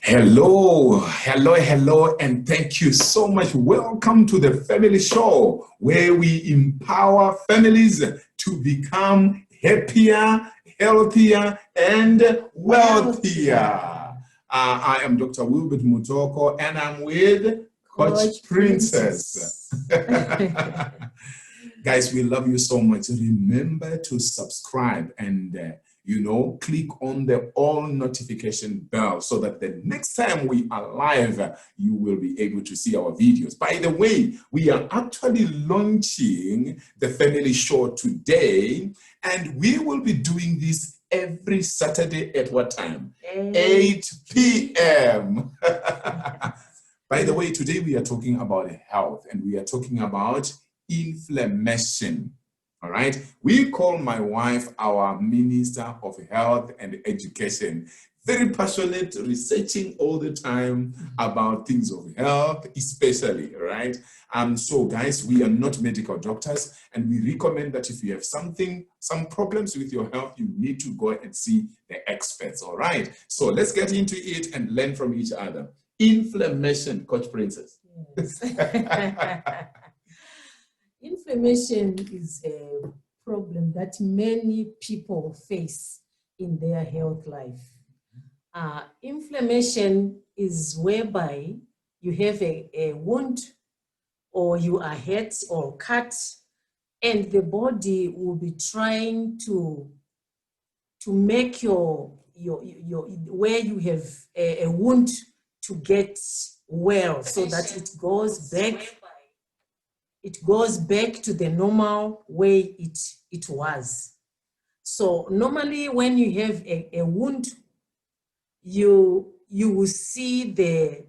Hello, hello, hello, and thank you so much. Welcome to the Family Show, where we empower families to become happier, healthier, and wealthier. I am Dr. Wilbert Mutoko, and I'm with Coach Princess. Guys, we love you so much. Remember to subscribe and click on the all notification bell so that the next time we are live, you will be able to see our videos. By the way, we are actually launching the Family Show today, and we will be doing this every Saturday at what time? 8 p.m. By the way, today we are talking about health, and we are talking about inflammation. All right. We call my wife our Minister of Health and Education. Very passionate, researching all the time about things of health, especially, right? So guys, we are not medical doctors, and we recommend that if you have some problems with your health, you need to go and see the experts. All right. So let's get into it and learn from each other. Inflammation, Coach Princess. Yes. Inflammation is a problem that many people face in their health life. Inflammation is whereby you have a wound, or you are hurt or cut, and the body will be trying to make your where you have a wound to get well, so that it goes back. It goes back to the normal way it was. So normally when you have a wound, you will see the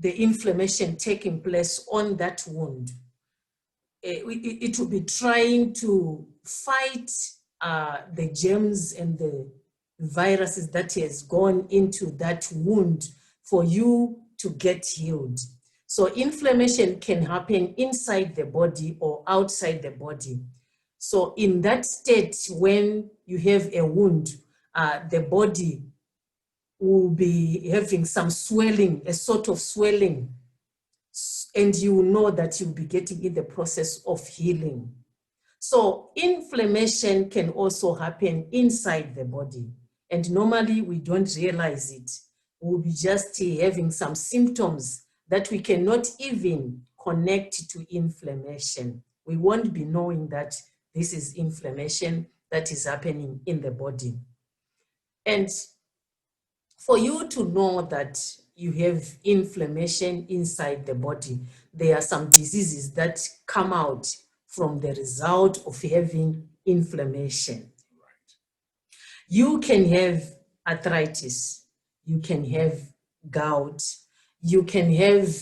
inflammation taking place on that wound. It will be trying to fight the germs and the viruses that has gone into that wound for you to get healed. So inflammation can happen inside the body or outside the body. So in that state, when you have a wound, the body will be having some swelling, a sort of swelling, and you will know that you'll be getting in the process of healing. So inflammation can also happen inside the body, and normally we don't realize it. We'll be just having some symptoms that we cannot even connect to inflammation. We won't be knowing that this is inflammation that is happening in the body. And for you to know that you have inflammation inside the body, there are some diseases that come out from the result of having inflammation. Right. You can have arthritis, you can have gout, you can have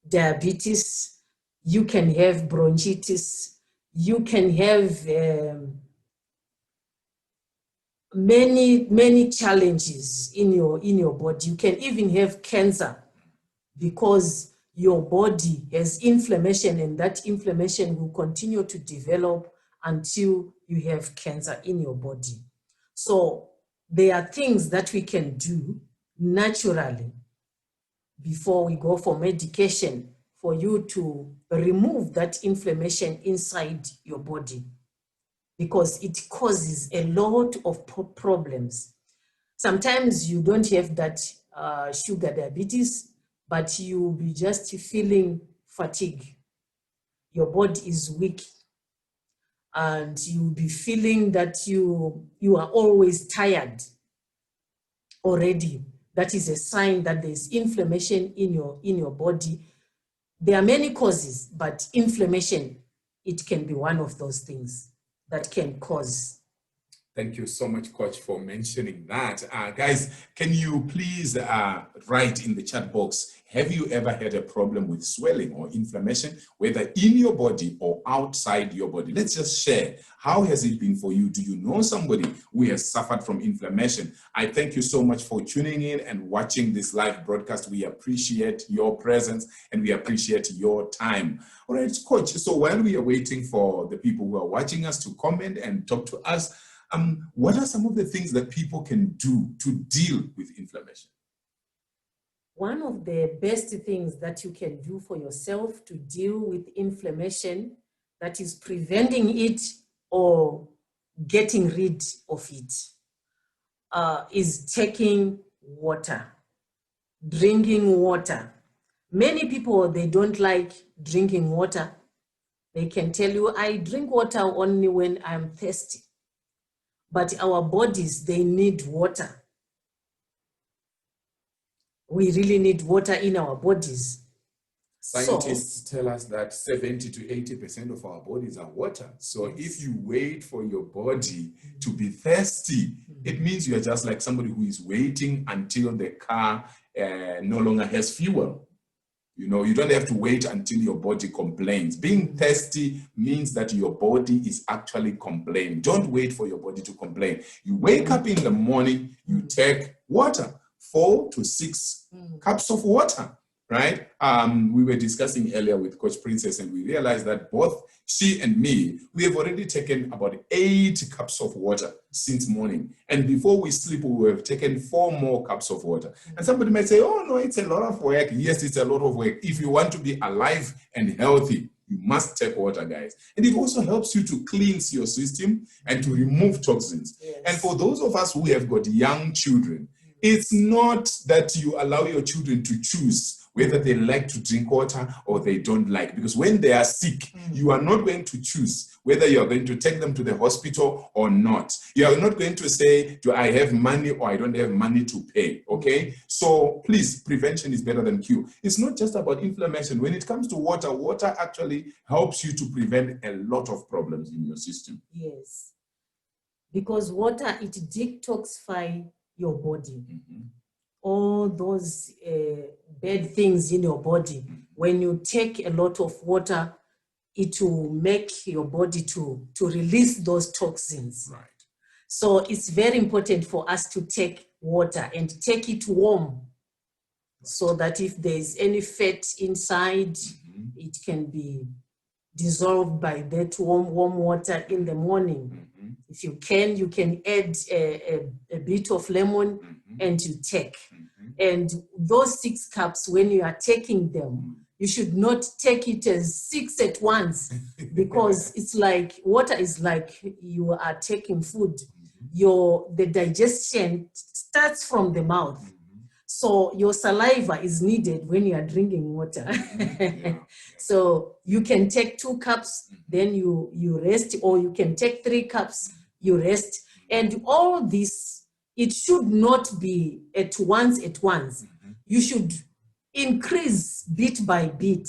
diabetes, you can have bronchitis, you can have many challenges in your body. You can even have cancer because your body has inflammation, and that inflammation will continue to develop until you have cancer in your body. So there are things that we can do naturally before we go for medication for you to remove that inflammation inside your body, because it causes a lot of problems. Sometimes you don't have that sugar diabetes, but you'll be just feeling fatigue. Your body is weak, and you'll be feeling that you are always tired already. That is a sign that there's inflammation in your body. There are many causes, but inflammation, it can be one of those things that can cause. Thank you so much, Coach, for mentioning that. Guys, can you please write in the chat box, have you ever had a problem with swelling or inflammation, whether in your body or outside your body? Let's just share. How has it been for you? Do you know somebody who has suffered from inflammation? I thank you so much for tuning in and watching this live broadcast. We appreciate your presence and we appreciate your time. All right, Coach, so while we are waiting for the people who are watching us to comment and talk to us, what are some of the things that people can do to deal with inflammation? One of the best things that you can do for yourself to deal with inflammation, that is preventing it or getting rid of it, is taking water, drinking water. Many people, they don't like drinking water. They can tell you, I drink water only when I'm thirsty. But our bodies, they need water. We really need water in our bodies. Scientists tell us that 70 to 80% of our bodies are water. So if you wait for your body to be thirsty, it means you are just like somebody who is waiting until the car no longer has fuel. You know, you don't have to wait until your body complains. Being thirsty means that your body is actually complaining. Don't wait for your body to complain. You wake up in the morning, you take water, 4 to 6 cups of water. Right? We were discussing earlier with Coach Princess, and we realized that both she and me, we have already taken about 8 cups of water since morning. And before we sleep, we will have taken 4 more cups of water. And somebody might say, oh, no, it's a lot of work. Yes, it's a lot of work. If you want to be alive and healthy, you must take water, guys. And it also helps you to cleanse your system and to remove toxins. Yes. And for those of us who have got young children, it's not that you allow your children to choose whether they like to drink water or they don't like. Because when they are sick, you are not going to choose whether you are going to take them to the hospital or not. You are not going to say, do I have money or I don't have money to pay, okay? So please, prevention is better than cure. It's not just about inflammation. When it comes to water, water actually helps you to prevent a lot of problems in your system. Yes, because water, it detoxifies your body. All those bad things in your body, when you take a lot of water, it will make your body to release those toxins. Right. So it's very important for us to take water and take it warm, so that if there's any fat inside, it can be dissolved by that warm water in the morning. If you can add a bit of lemon and you take. And those 6 cups, when you are taking them, you should not take it as 6 at once, because it's like, water is like you are taking food. The digestion starts from the mouth. So your saliva is needed when you are drinking water. So you can take 2 cups, then you rest, or you can take 3 cups, you rest. And all this, it should not be at once. You should increase bit by bit.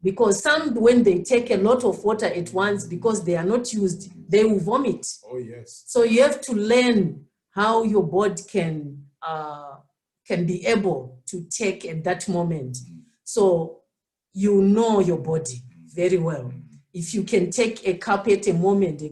Because some, when they take a lot of water at once, because they are not used, they will vomit. Oh, yes. So you have to learn how your body can be able to take at that moment. So you know your body very well. If you can take a cup at a moment,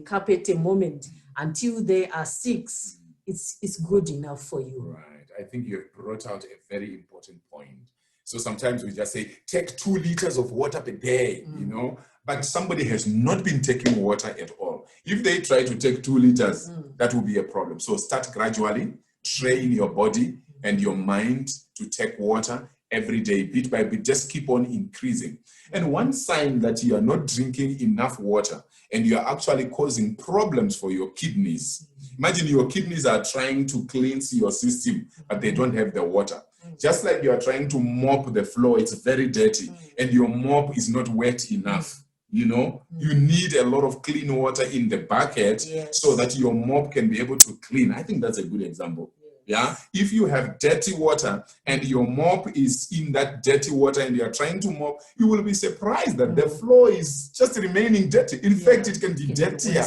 until they are 6, it's good enough for you. Right. I think you have brought out a very important point. So sometimes we just say, take 2 liters of water per day, you know, but somebody has not been taking water at all. If they try to take 2 liters, that will be a problem. So start gradually, train your body and your mind to take water every day, bit by bit, just keep on increasing. And one sign that you are not drinking enough water and you are actually causing problems for your kidneys. Imagine your kidneys are trying to cleanse your system, but they don't have the water. Just like you are trying to mop the floor, it's very dirty, and your mop is not wet enough. You know, you need a lot of clean water in the bucket so that your mop can be able to clean. I think that's a good example. Yeah, if you have dirty water and your mop is in that dirty water and you are trying to mop, you will be surprised that the floor is just remaining dirty. In fact, it can be dirtier.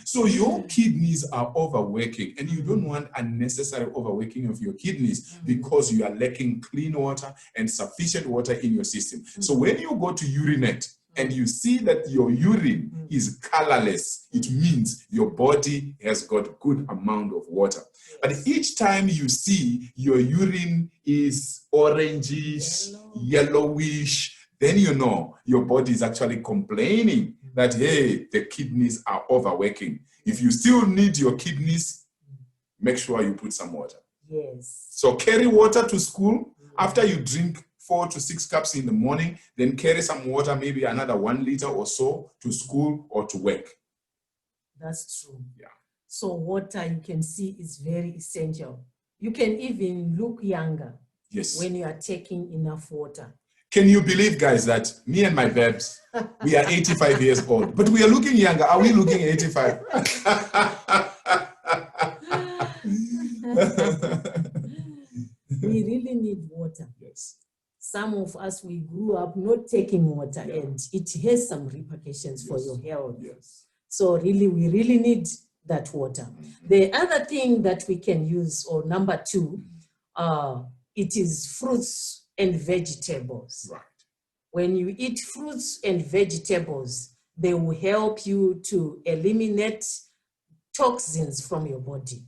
So your kidneys are overworking, and you don't want unnecessary overworking of your kidneys because you are lacking clean water and sufficient water in your system. So when you go to urinate and you see that your urine is colorless, it means your body has got good amount of water. But each time you see your urine is orangish, yellowish, then you know your body is actually complaining that, hey, the kidneys are overworking. If you still need your kidneys, make sure you put some water. Yes. So carry water to school. After you drink 4 to 6 cups in the morning, then carry some water, maybe another 1 liter or so to school or to work. That's true. Yeah. So water, you can see, is very essential. You can even look younger when you are taking enough water. Can you believe, guys, that me and my babes, we are 85 years old, but we are looking younger? Are we looking 85? We really need water. Yes. Some of us, we grew up not taking water, and it has some repercussions for your health. Yes. So really, we really need that water. The other thing that we can use, or number 2, it is fruits and vegetables. Right. When you eat fruits and vegetables, they will help you to eliminate toxins from your body.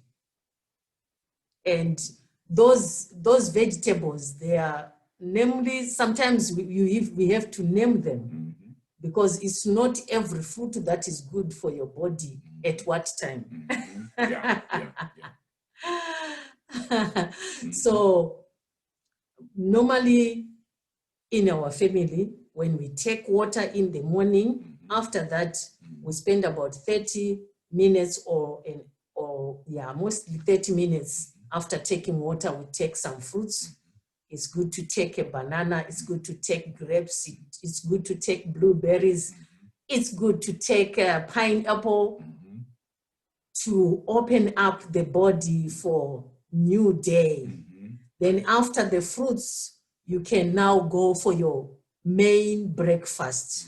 And those vegetables, they are namely, sometimes we have to name them, because it's not every fruit that is good for your body at what time. So normally in our family, when we take water in the morning, after that we spend about 30 minutes mostly 30 minutes after taking water, we take some fruits. It's good to take a banana, it's good to take grapes, it's good to take blueberries, it's good to take a pineapple to open up the body for new day. Then after the fruits, you can now go for your main breakfast.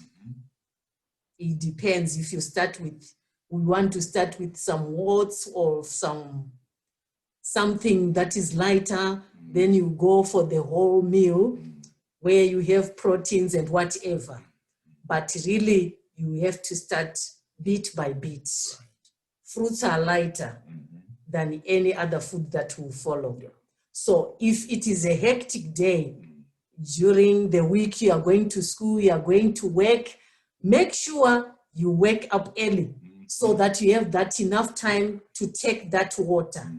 It depends if you we want to start with some oats or something that is lighter, then you go for the whole meal where you have proteins and whatever. But really, you have to start bit by bit. Fruits are lighter than any other food that will follow. So if it is a hectic day, during the week you are going to school, you are going to work, make sure you wake up early so that you have that enough time to take that water.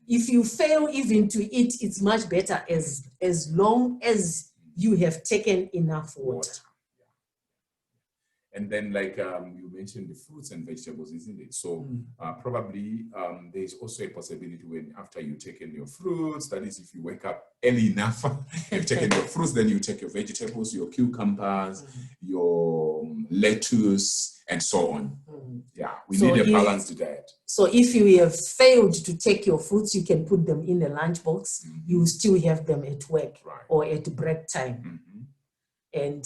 If you fail even to eat, it's much better as long as you have taken enough water. And then, like you mentioned, the fruits and vegetables, isn't it? So probably there's also a possibility when after you've taken your fruits, that is if you wake up early enough, you've taken your fruits, then you take your vegetables, your cucumbers, your lettuce, and so on. Yeah, we need a balanced diet. So if you have failed to take your fruits, you can put them in a lunchbox. You will still have them at work or at break time. And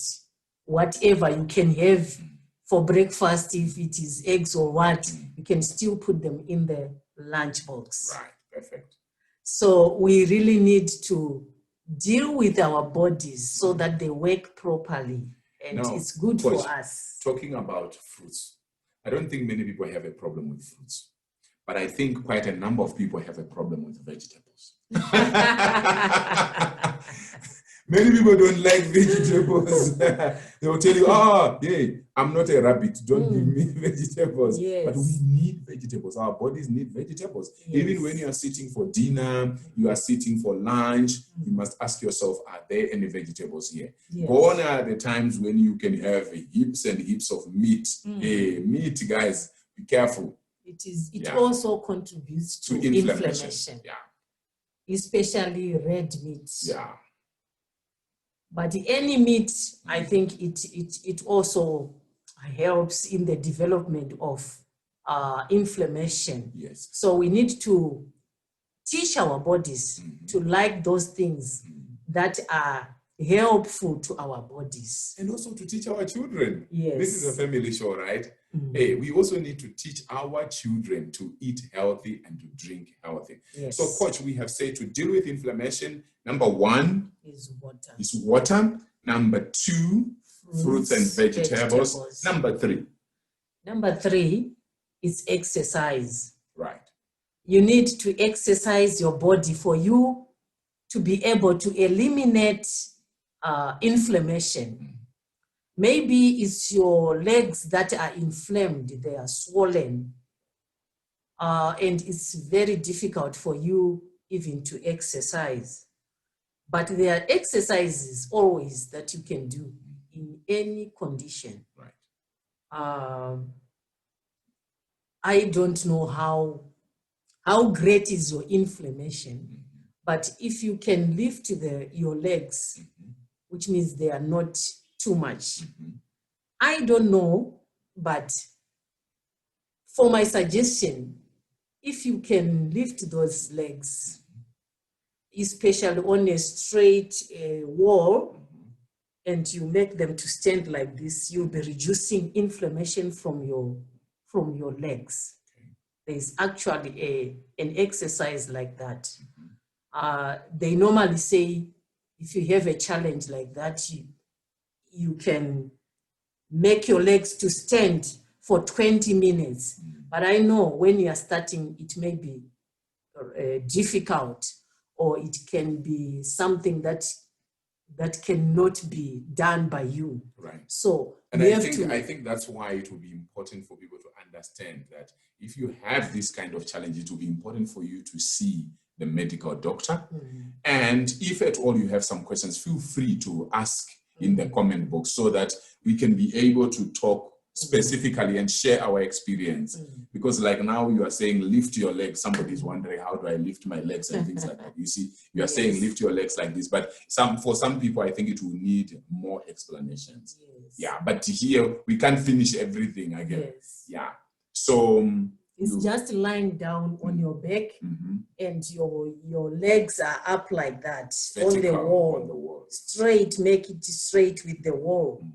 whatever you can have for breakfast, if it is eggs or what, you can still put them in the lunchbox. Right, perfect. So we really need to deal with our bodies so that they work properly, and it's good for us. Talking about fruits, I don't think many people have a problem with fruits, but I think quite a number of people have a problem with vegetables. Many people don't like vegetables. They will tell you, I'm not a rabbit. Don't give me vegetables. Yes. But we need vegetables. Our bodies need vegetables. Yes. Even when you are sitting for dinner, you are sitting for lunch, you must ask yourself, are there any vegetables here? Yes. Gone are the times when you can have heaps and heaps of meat. Hey, meat, guys, be careful. It also contributes to inflammation. Yeah. Especially red meat. Yeah. But any meat, I think it also helps in the development of inflammation. Yes. So we need to teach our bodies to like those things that are helpful to our bodies. And also to teach our children. Yes. This is a family show, right? Hey, we also need to teach our children to eat healthy and to drink healthy. Yes. So, Coach, we have said to deal with inflammation, number 1 is water. Number 2, fruits and vegetables. Number 3 is exercise. Right. You need to exercise your body for you to be able to eliminate inflammation. Maybe it's your legs that are inflamed, they are swollen, and it's very difficult for you even to exercise. But there are exercises always that you can do in any condition. Right. I don't know how great is your inflammation, but if you can lift your legs, which means they are not too much. I don't know, but for my suggestion, if you can lift those legs, especially on a straight wall, and you make them to stand like this, you'll be reducing inflammation from your legs. There's actually an exercise like that. They normally say if you have a challenge like that, you can make your legs to stand for 20 minutes. But I know when you are starting, it may be difficult, or it can be something that cannot be done by you. Right. So, and I think that's why it will be important for people to understand that if you have this kind of challenge, it will be important for you to see the medical doctor. And if at all you have some questions, feel free to ask in the comment box so that we can be able to talk specifically and share our experience. Because like now you are saying lift your legs, somebody's wondering how do I lift my legs and things like that. You see, you are saying lift your legs like this, but for some people I think it will need more explanations. Yeah, but here we can't finish everything again. Yeah, so it's just lying down on your back and your legs are up like that. Vertical, on the wall. Straight, make it straight with the wall.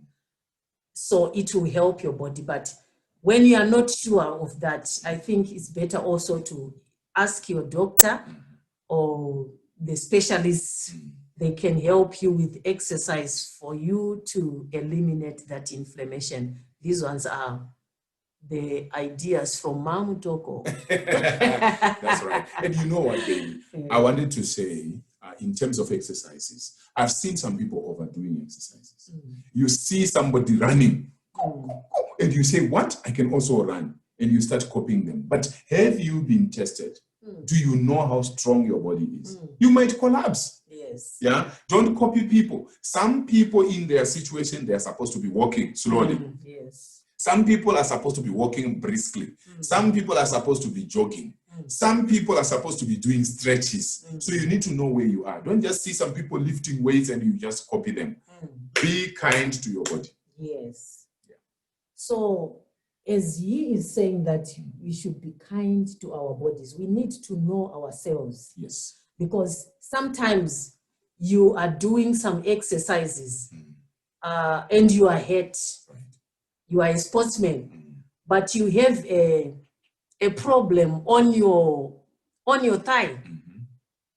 So it will help your body. But when you are not sure of that, I think it's better also to ask your doctor or the specialists. They can help you with exercise for you to eliminate that inflammation. These ones are the ideas from Mutoko. That's right. And you know what, baby? I wanted to say, in terms of exercises, I've seen some people overdoing exercises. You see somebody running, and you say, what? I can also run. And you start copying them. But have you been tested? Do you know how strong your body is? You might collapse. Yes. Yeah. Don't copy people. Some people in their situation, they're supposed to be walking slowly. Yes. Some people are supposed to be walking briskly. Some people are supposed to be jogging. Some people are supposed to be doing stretches. So you need to know where you are. Don't just see some people lifting weights and you just copy them. Be kind to your body. Yes. Yeah. So as he is saying that we should be kind to our bodies, we need to know ourselves. Yes. Because sometimes you are doing some exercises and you are hurt. Right. You are a sportsman, but you have a problem on your thigh,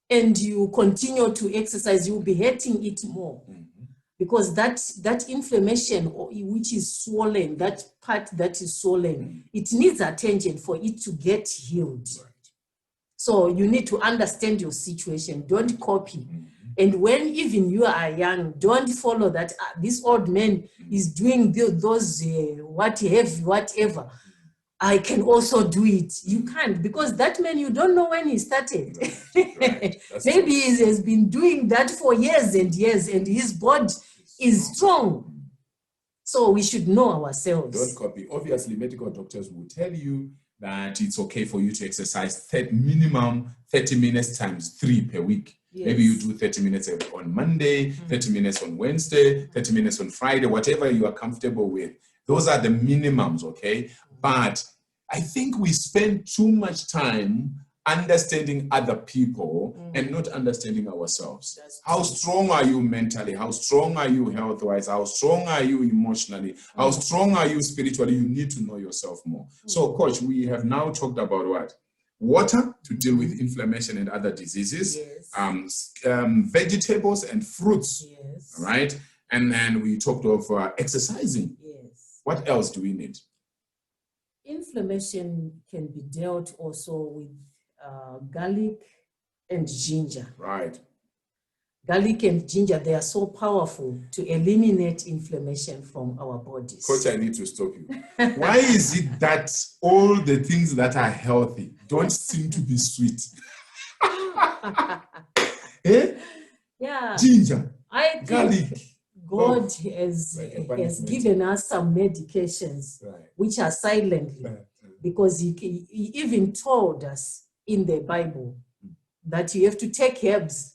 and you continue to exercise, you'll be hurting it more. Because that inflammation, which is swollen, that part that is swollen, it needs attention for it to get healed. Right. So you need to understand your situation. Don't copy. And when even you are young, don't follow that this old man is doing those whatever. I can also do it. You can't, because that man, you don't know when he started. Right. Maybe he has been doing that for years and years, and his body is strong. So we should know ourselves. Don't copy. Obviously, medical doctors will tell you that it's okay for you to exercise minimum 30 minutes times 3 per week. Yes. Maybe you do 30 minutes on Monday, 30 minutes on Wednesday, 30 minutes on Friday, whatever you are comfortable with. Those are the minimums, okay? But I think we spend too much time understanding other people and not understanding ourselves. How strong are you mentally? How strong are you health-wise? How strong are you emotionally? How strong are you spiritually? You need to know yourself more. So, Coach, we have now talked about what? Water to deal with inflammation and other diseases, yes. Vegetables and fruits, yes. Right? And then we talked of exercising. Yes. What else do we need? Inflammation can be dealt also with garlic and ginger. Right. Garlic and ginger, they are so powerful to eliminate inflammation from our bodies. Coach, I need to stop you. Why is it that all the things that are healthy don't seem to be sweet? Eh? Yeah. Ginger, I think garlic. God Oh, has like a punishment. given us some medications Right. which are silently, because he even told us in the Bible that you have to take herbs,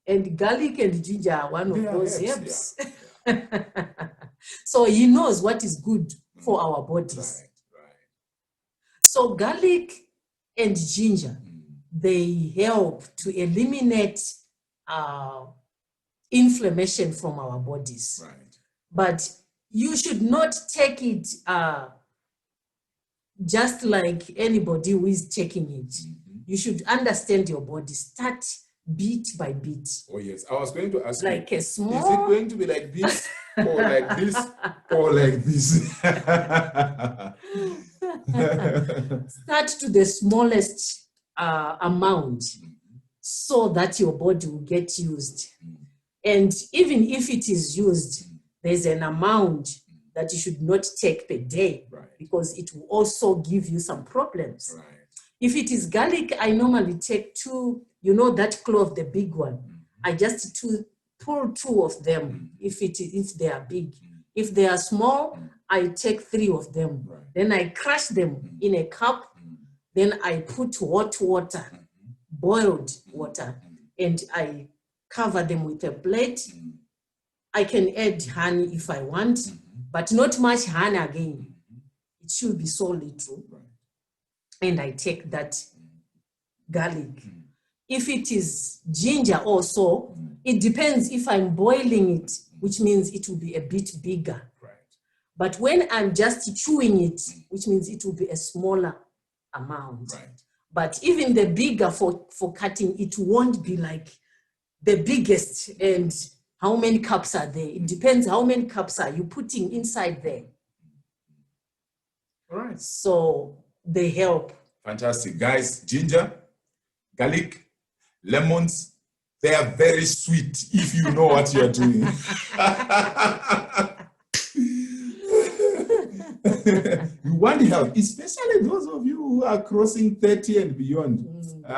and garlic and ginger are one They of are those herbs, herbs. So he knows what is good for our bodies. Right, right. So garlic and ginger, they help to eliminate inflammation from our bodies. Right. But you should not take it just like anybody who is taking it. You should understand your body. Start bit by bit. Oh yes, I was going to ask Like you, a small... is it going to be like this or like this or like this? Start to the smallest amount so that your body will get used. And even if it is used, there's an amount that you should not take per day, because it will also give you some problems. Right. If it is garlic, I normally take 2, you know, that clove, the big one. I just pull 2 of them if they are big. If they are small, I take 3 of them. Right. Then I crush them in a cup. Then I put hot water, boiled water, and I cover them with a plate. I can add honey if I want, but not much honey again. It should be so little. And I take that garlic. If it is ginger also, it depends if I'm boiling it, which means it will be a bit bigger. But when I'm just chewing it, which means it will be a smaller amount. But even the bigger for cutting, it won't be like the biggest. And how many cups are there? It depends how many cups are you putting inside there. All right. So they help. Fantastic. Guys, ginger, garlic, lemons, they are very sweet if you know what you're doing. You want help, especially those of you who are crossing 30 and beyond.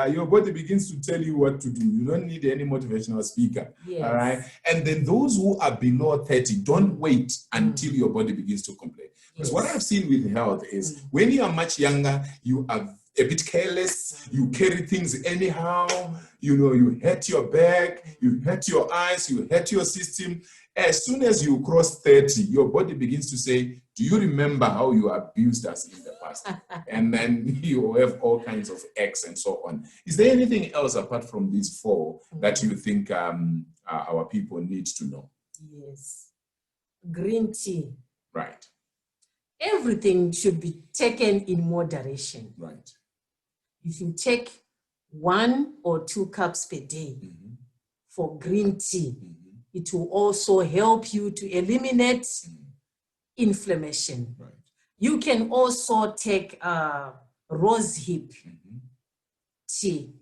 Your body begins to tell you what to do. You don't need any motivational speaker. Yes. All right. And then those who are below 30, don't wait until your body begins to complain. Because what I've seen with health is when you are much younger, you are a bit careless, you carry things anyhow, you know, you hurt your back, you hurt your eyes, you hurt your system. As soon as you cross 30, your body begins to say, do you remember how you abused us in the past? And then you have all kinds of X and so on. Is there anything else apart from these 4 that you think our people need to know? Yes. Green tea. Right. Everything should be taken in moderation. Right. If you take 1 or 2 cups per day for green tea, it will also help you to eliminate inflammation. Right. You can also take rose hip tea.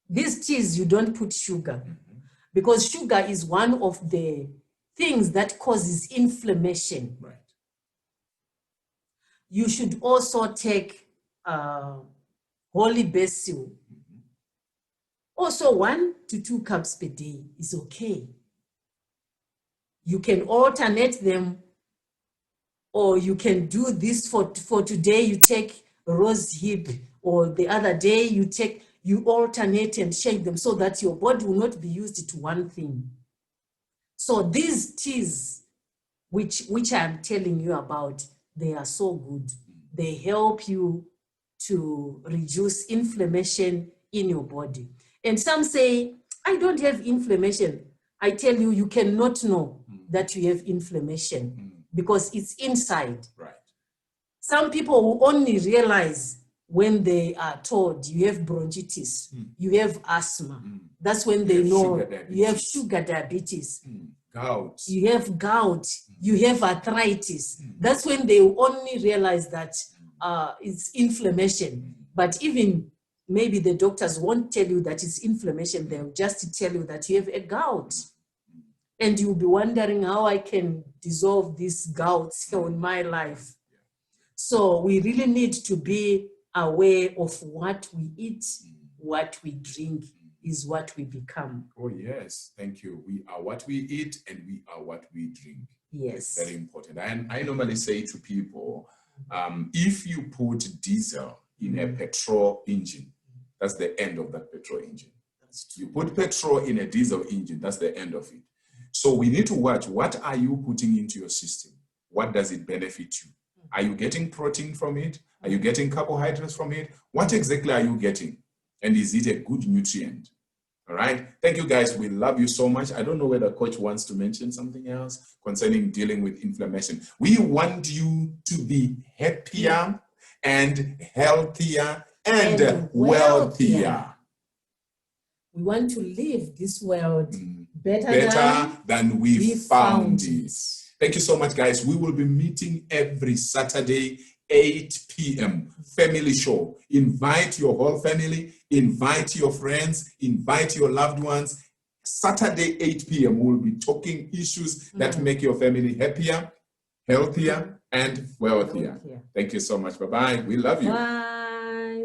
These teas, you don't put sugar, because sugar is one of the things that causes inflammation. Right. You should also take holy basil. Also 1 to 2 cups per day is okay. You can alternate them, or you can do this for today, you take rose hip, or the other day you alternate and shake them so that your body will not be used to one thing. So these teas, which I'm telling you about, they are so good. They help you to reduce inflammation in your body. And some say, I don't have inflammation. I tell you, you cannot know that you have inflammation because it's inside. Right. Some people will only realize when they are told you have bronchitis, you have asthma. That's when they know you have sugar diabetes. Gout. You have gout, you have arthritis. That's when they will only realize that it's inflammation. But even maybe the doctors won't tell you that it's inflammation. They'll just tell you that you have a gout. And you'll be wondering how I can dissolve this gout in my life. So we really need to be aware of what we eat, what we drink is what we become. Oh, yes. Thank you. We are what we eat and we are what we drink. Yes. It's very important. And I normally say to people, if you put diesel in a petrol engine, that's the end of that petrol engine. You put petrol in a diesel engine, that's the end of it. So we need to watch, what are you putting into your system? What does it benefit you? Are you getting protein from it? Are you getting carbohydrates from it? What exactly are you getting? And is it a good nutrient? All right. Thank you, guys. We love you so much. I don't know whether Coach wants to mention something else concerning dealing with inflammation. We want you to be happier and healthier and wealthier. We want to leave this world better than we found it. Thank you so much, guys. We will be meeting every Saturday, 8 p.m. Family show. Invite your whole family, invite your friends, invite your loved ones. Saturday, 8 p.m. We'll be talking issues that make your family happier, healthier, and wealthier. Thank you so much. Bye-bye. We love you. Bye.